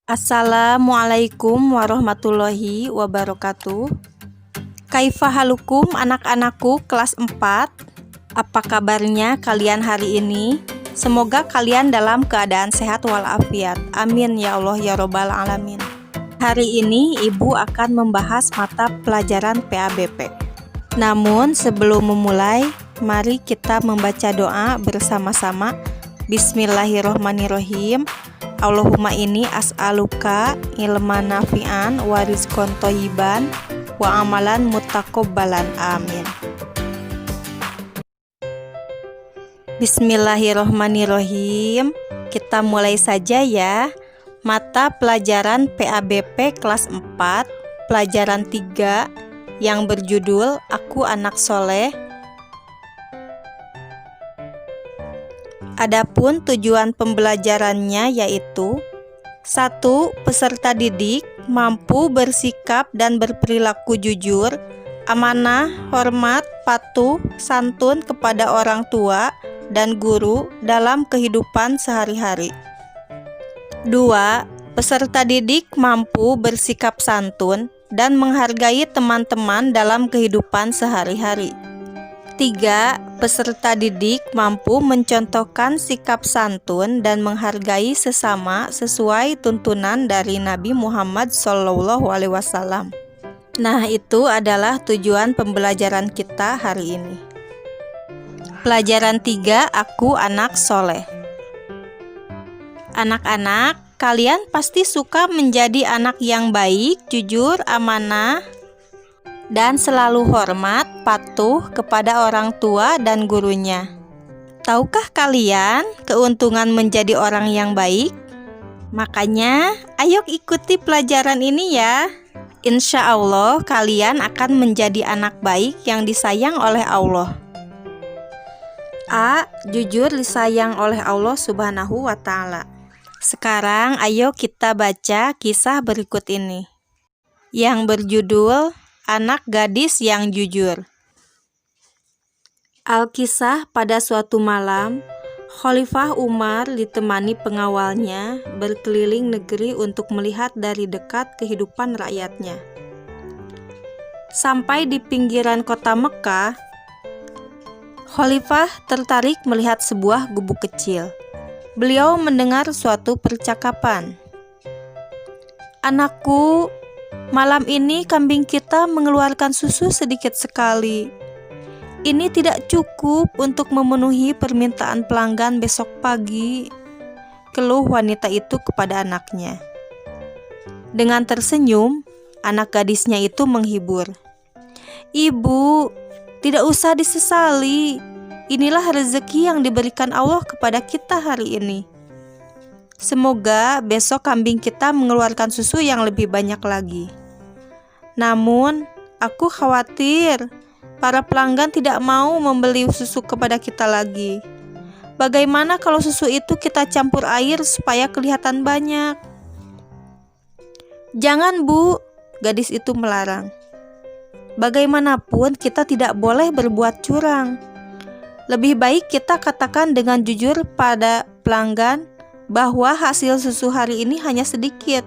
Assalamualaikum warahmatullahi wabarakatuh. Kaifa halukum anak-anakku kelas 4? Apa kabarnya kalian hari ini? Semoga kalian dalam keadaan sehat walafiat. Amin ya Allah ya Robbal Alamin. Hari ini Ibu akan membahas mata pelajaran PABP. Namun sebelum memulai, mari kita membaca doa bersama-sama. Bismillahirrohmanirrohim. Allahumma inni as'aluka ilman nafi'an wa rizqan thayyiban wa amalan muttaqabbalan. Amin. Bismillahirrohmanirrohim. Kita mulai saja ya. Mata pelajaran PABP kelas 4, pelajaran 3 yang berjudul Aku Anak Soleh. Adapun tujuan pembelajarannya yaitu 1. Peserta didik mampu bersikap dan berperilaku jujur, amanah, hormat, patuh, santun kepada orang tua dan guru dalam kehidupan sehari-hari. 2. Peserta didik mampu bersikap santun dan menghargai teman-teman dalam kehidupan sehari-hari. 3. Peserta didik mampu mencontohkan sikap santun dan menghargai sesama sesuai tuntunan dari Nabi Muhammad SAW. Nah, itu adalah tujuan pembelajaran kita hari ini. Pelajaran 3, Aku Anak Soleh. Anak-anak, kalian pasti suka menjadi anak yang baik, jujur, amanah, dan selalu hormat, patuh kepada orang tua dan gurunya. Tahukah kalian keuntungan menjadi orang yang baik? Makanya, ayo ikuti pelajaran ini ya. Insya Allah kalian akan menjadi anak baik yang disayang oleh Allah. A. Jujur disayang oleh Allah Subhanahu wa Ta'ala. Sekarang ayo kita baca kisah berikut ini yang berjudul Anak Gadis yang Jujur. Alkisah, pada suatu malam, Khalifah Umar ditemani pengawalnya berkeliling negeri untuk melihat dari dekat kehidupan rakyatnya. Sampai di pinggiran kota Mekah, Khalifah tertarik melihat sebuah gubuk kecil. Beliau mendengar suatu percakapan. "Anakku, malam ini kambing kita mengeluarkan susu sedikit sekali. Ini tidak cukup untuk memenuhi permintaan pelanggan besok pagi," keluh wanita itu kepada anaknya. Dengan tersenyum, anak gadisnya itu menghibur. "Ibu, tidak usah disesali. Inilah rezeki yang diberikan Allah kepada kita hari ini. Semoga besok kambing kita mengeluarkan susu yang lebih banyak lagi. Namun, aku khawatir para pelanggan tidak mau membeli susu kepada kita lagi. Bagaimana kalau susu itu kita campur air supaya kelihatan banyak?" "Jangan, Bu," gadis itu melarang. "Bagaimanapun kita tidak boleh berbuat curang. Lebih baik kita katakan dengan jujur pada pelanggan bahwa hasil susu hari ini hanya sedikit.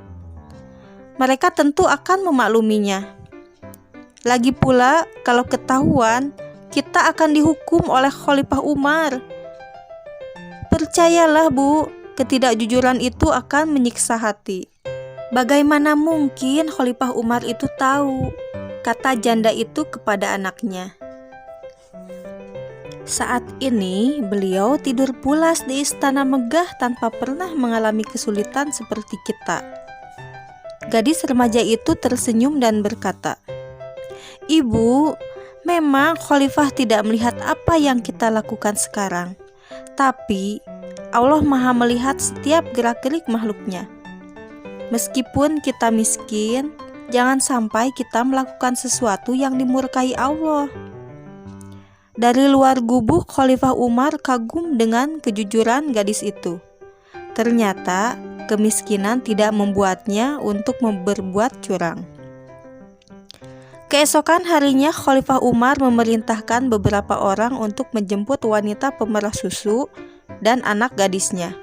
Mereka tentu akan memakluminya. Lagi pula, kalau ketahuan, kita akan dihukum oleh Khalifah Umar. Percayalah, Bu, ketidakjujuran itu akan menyiksa hati." "Bagaimana mungkin Khalifah Umar itu tahu?" kata janda itu kepada anaknya. Saat ini beliau tidur pulas di istana megah tanpa pernah mengalami kesulitan seperti kita. Gadis remaja itu tersenyum dan berkata, "Ibu, memang Khalifah tidak melihat apa yang kita lakukan sekarang. Tapi Allah Maha melihat setiap gerak-gerik makhluknya. Meskipun kita miskin, jangan sampai kita melakukan sesuatu yang dimurkai Allah." Dari luar gubuk, Khalifah Umar kagum dengan kejujuran gadis itu. Ternyata kemiskinan tidak membuatnya untuk berbuat curang. Keesokan harinya, Khalifah Umar memerintahkan beberapa orang untuk menjemput wanita pemerah susu dan anak gadisnya.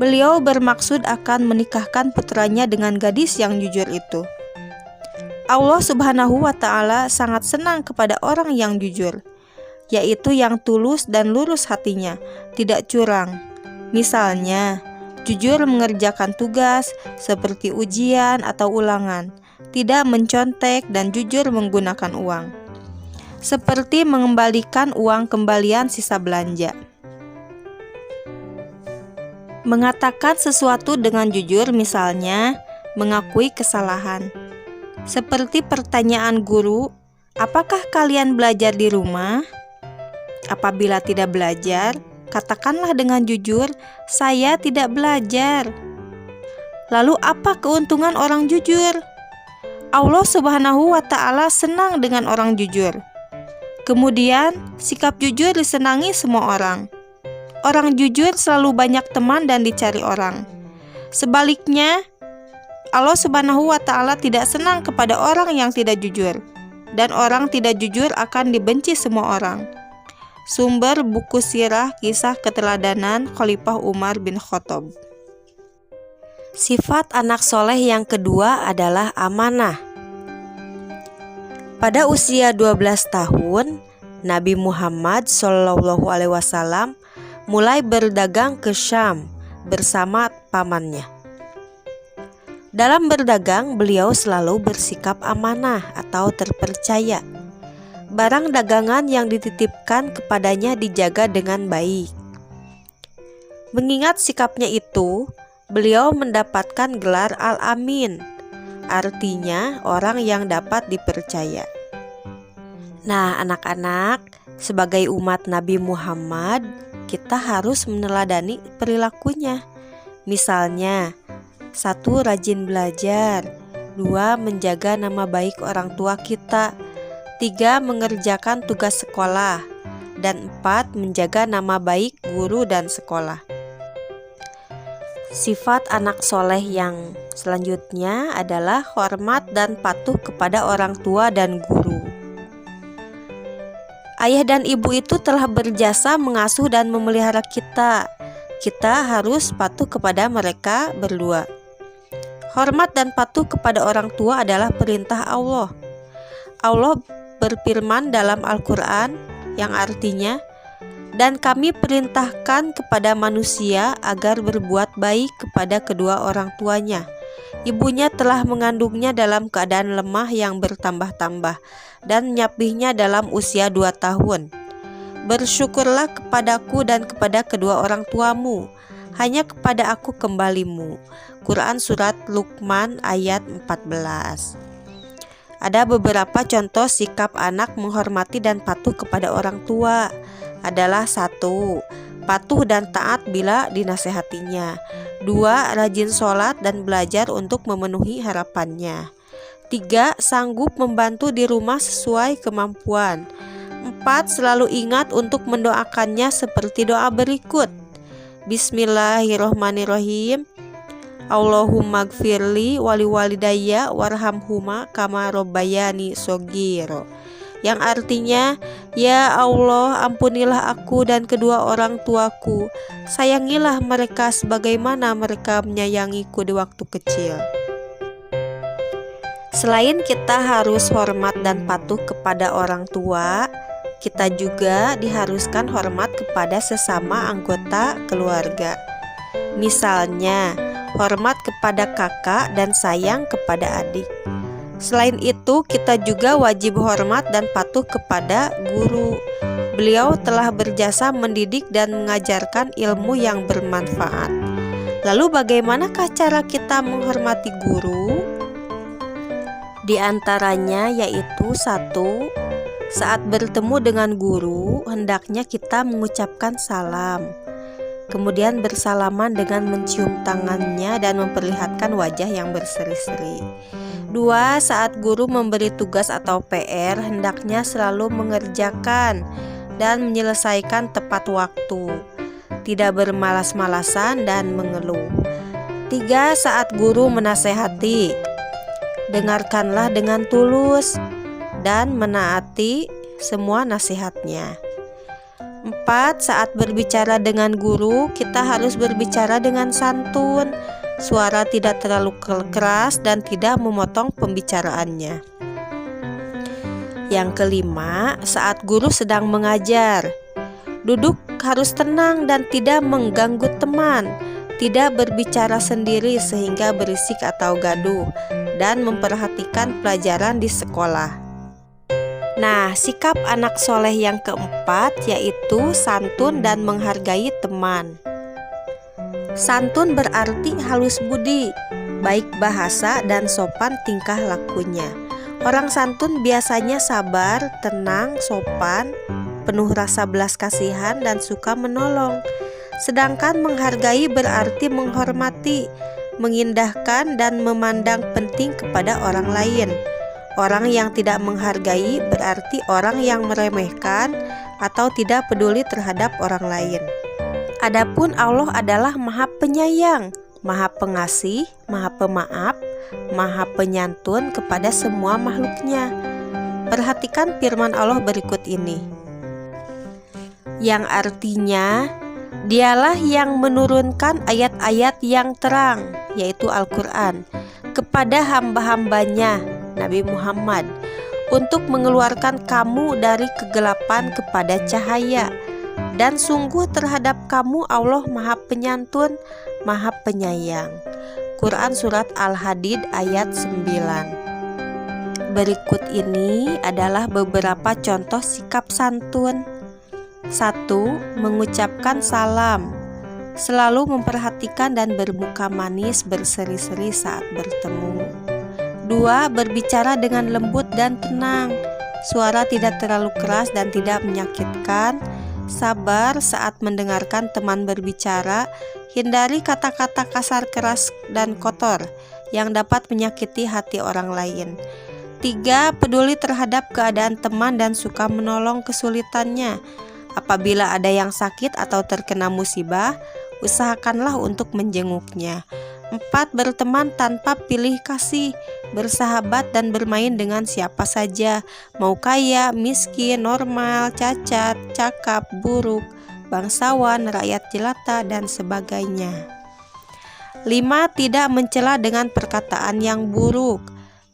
Beliau bermaksud akan menikahkan putranya dengan gadis yang jujur itu. Allah Subhanahu wa Ta'ala sangat senang kepada orang yang jujur, yaitu yang tulus dan lurus hatinya, tidak curang. Misalnya, jujur mengerjakan tugas seperti ujian atau ulangan, tidak mencontek dan jujur menggunakan uang, seperti mengembalikan uang kembalian sisa belanja. Mengatakan sesuatu dengan jujur, misalnya mengakui kesalahan. Seperti pertanyaan guru, apakah kalian belajar di rumah? Apabila tidak belajar, katakanlah dengan jujur, saya tidak belajar. Lalu apa keuntungan orang jujur? Allah Subhanahu wa Ta'ala senang dengan orang jujur. Kemudian, sikap jujur disenangi semua orang. Orang jujur selalu banyak teman dan dicari orang. Sebaliknya, Allah Subhanahu wa Ta'ala tidak senang kepada orang yang tidak jujur, dan orang tidak jujur akan dibenci semua orang. Sumber buku sirah kisah keteladanan Khalifah Umar bin Khattab. Sifat anak soleh yang kedua adalah amanah. Pada usia 12 tahun, Nabi Muhammad SAW mulai berdagang ke Syam bersama pamannya. Dalam berdagang, beliau selalu bersikap amanah atau terpercaya. Barang dagangan yang dititipkan kepadanya dijaga dengan baik. Mengingat sikapnya itu, beliau mendapatkan gelar Al-Amin, artinya orang yang dapat dipercaya. Nah, anak-anak, sebagai umat Nabi Muhammad, kita harus meneladani perilakunya. Misalnya, 1. Rajin belajar, 2. Menjaga nama baik orang tua kita, 3. Mengerjakan tugas sekolah, dan 4. Menjaga nama baik guru dan sekolah. Sifat anak soleh yang selanjutnya adalah hormat dan patuh kepada orang tua dan guru. Ayah dan ibu itu telah berjasa mengasuh dan memelihara kita. Kita harus patuh kepada mereka berdua. Hormat dan patuh kepada orang tua adalah perintah Allah. Allah berfirman dalam Al-Quran yang artinya, dan kami perintahkan kepada manusia agar berbuat baik kepada kedua orang tuanya. Ibunya telah mengandungnya dalam keadaan lemah yang bertambah-tambah dan menyapihnya dalam usia 2 tahun. Bersyukurlah kepadaku dan kepada kedua orang tuamu, hanya kepada aku kembalimu. Quran Surat Luqman ayat 14. Ada beberapa contoh sikap anak menghormati dan patuh kepada orang tua adalah 1. Patuh dan taat bila dinasehatinya. 2. Rajin sholat dan belajar untuk memenuhi harapannya. 3. Sanggup membantu di rumah sesuai kemampuan. 4. Selalu ingat untuk mendoakannya seperti doa berikut. Bismillahirrohmanirrohim. Allahumma gfirli wali walidayya warhamhuma kama robbayani shogiro, yang artinya, ya Allah, ampunilah aku dan kedua orang tuaku, sayangilah mereka sebagaimana mereka menyayangiku di waktu kecil. Selain kita harus hormat dan patuh kepada orang tua, kita juga diharuskan hormat kepada sesama anggota keluarga. Misalnya, hormat kepada kakak dan sayang kepada adik. Selain itu, kita juga wajib hormat dan patuh kepada guru. Beliau telah berjasa mendidik dan mengajarkan ilmu yang bermanfaat. Lalu bagaimanakah cara kita menghormati guru? Di antaranya yaitu 1. Saat bertemu dengan guru, hendaknya kita mengucapkan salam. Kemudian bersalaman dengan mencium tangannya dan memperlihatkan wajah yang berseri-seri. 2. Saat guru memberi tugas atau PR, hendaknya selalu mengerjakan dan menyelesaikan tepat waktu, tidak bermalas-malasan dan mengeluh. 3. Saat guru menasehati, dengarkanlah dengan tulus dan menaati semua nasihatnya. 4. Saat berbicara dengan guru, kita harus berbicara dengan santun. Suara tidak terlalu keras dan tidak memotong pembicaraannya. Yang kelima, saat guru sedang mengajar, duduk harus tenang dan tidak mengganggu teman, tidak berbicara sendiri sehingga berisik atau gaduh, dan memperhatikan pelajaran di sekolah. Nah, sikap anak soleh yang keempat yaitu santun dan menghargai teman. Santun berarti halus budi, baik bahasa dan sopan tingkah lakunya. Orang santun biasanya sabar, tenang, sopan, penuh rasa belas kasihan dan suka menolong. Sedangkan menghargai berarti menghormati, mengindahkan dan memandang penting kepada orang lain. Orang yang tidak menghargai berarti orang yang meremehkan atau tidak peduli terhadap orang lain. Adapun Allah adalah Maha Penyayang, Maha Pengasih, Maha Pemaaf, Maha Penyantun kepada semua makhluknya. Perhatikan firman Allah berikut ini, yang artinya Dialah yang menurunkan ayat-ayat yang terang, yaitu Al-Quran, kepada hamba-hambanya Nabi Muhammad untuk mengeluarkan kamu dari kegelapan kepada cahaya. Dan sungguh terhadap kamu Allah Maha Penyantun, Maha Penyayang. Quran Surat Al-Hadid ayat 9. Berikut ini adalah beberapa contoh sikap santun. 1. Mengucapkan salam. Selalu memperhatikan dan bermuka manis berseri-seri saat bertemu. 2. Berbicara dengan lembut dan tenang. Suara tidak terlalu keras dan tidak menyakitkan. Sabar saat mendengarkan teman berbicara. Hindari kata-kata kasar, keras, dan kotor yang dapat menyakiti hati orang lain. 3. Peduli terhadap keadaan teman dan suka menolong kesulitannya. Apabila ada yang sakit atau terkena musibah, usahakanlah untuk menjenguknya. 4. Berteman tanpa pilih kasih, bersahabat dan bermain dengan siapa saja, mau kaya, miskin, normal, cacat, cakap, buruk, bangsawan, rakyat jelata, dan sebagainya. 5. Tidak mencela dengan perkataan yang buruk.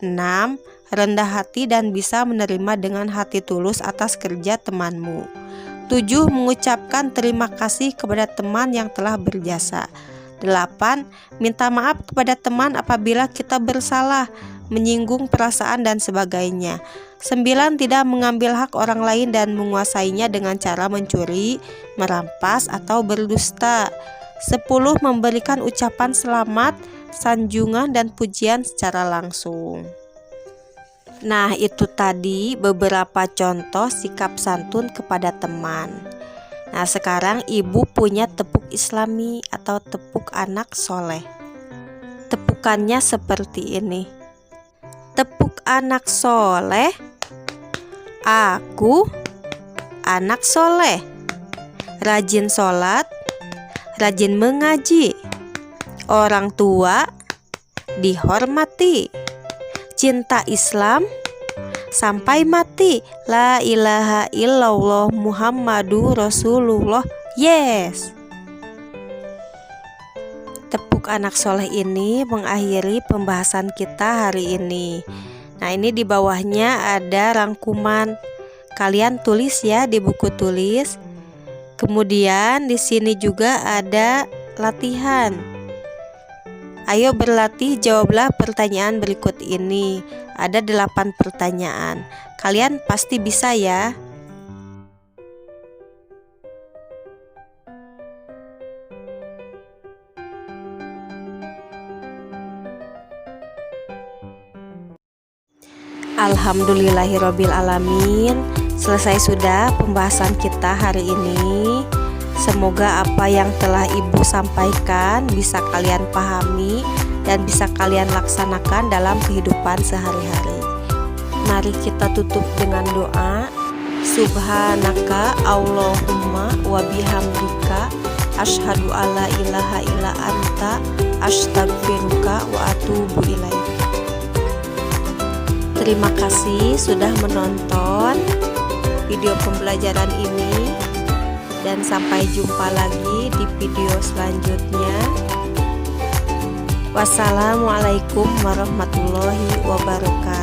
6. Rendah hati dan bisa menerima dengan hati tulus atas kerja temanmu. 7. Mengucapkan terima kasih kepada teman yang telah berjasa. 8. Minta maaf kepada teman apabila kita bersalah, menyinggung perasaan dan sebagainya. 9. Tidak mengambil hak orang lain dan menguasainya dengan cara mencuri, merampas, atau berdusta. 10. Memberikan ucapan selamat, sanjungan, dan pujian secara langsung. Nah, itu tadi beberapa contoh sikap santun kepada teman. Nah, sekarang ibu punya tepuk islami atau tepuk anak soleh. Tepukannya seperti ini. Tepuk anak soleh. Aku anak soleh, rajin sholat, rajin mengaji, orang tua dihormati, cinta Islam sampai mati, la ilaha illallah Muhammadur Rasulullah. Yes. Tepuk anak soleh ini mengakhiri pembahasan kita hari ini. Nah, ini di bawahnya ada rangkuman. Kalian tulis ya di buku tulis. Kemudian di sini juga ada latihan. Ayo berlatih, jawablah pertanyaan berikut ini. Ada 8 pertanyaan. Kalian pasti bisa ya. Alhamdulillahirabbil alamin. Selesai sudah pembahasan kita hari ini. Semoga apa yang telah Ibu sampaikan bisa kalian pahami dan bisa kalian laksanakan dalam kehidupan sehari-hari. Mari kita tutup dengan doa. Subhanaka Allahumma wa bihamdika asyhadu alla ilaha illa anta astaghfiruka wa atubu ilaik. Terima kasih sudah menonton video pembelajaran ini. dan sampai jumpa lagi di video selanjutnya. Wassalamualaikum warahmatullahi wabarakatuh.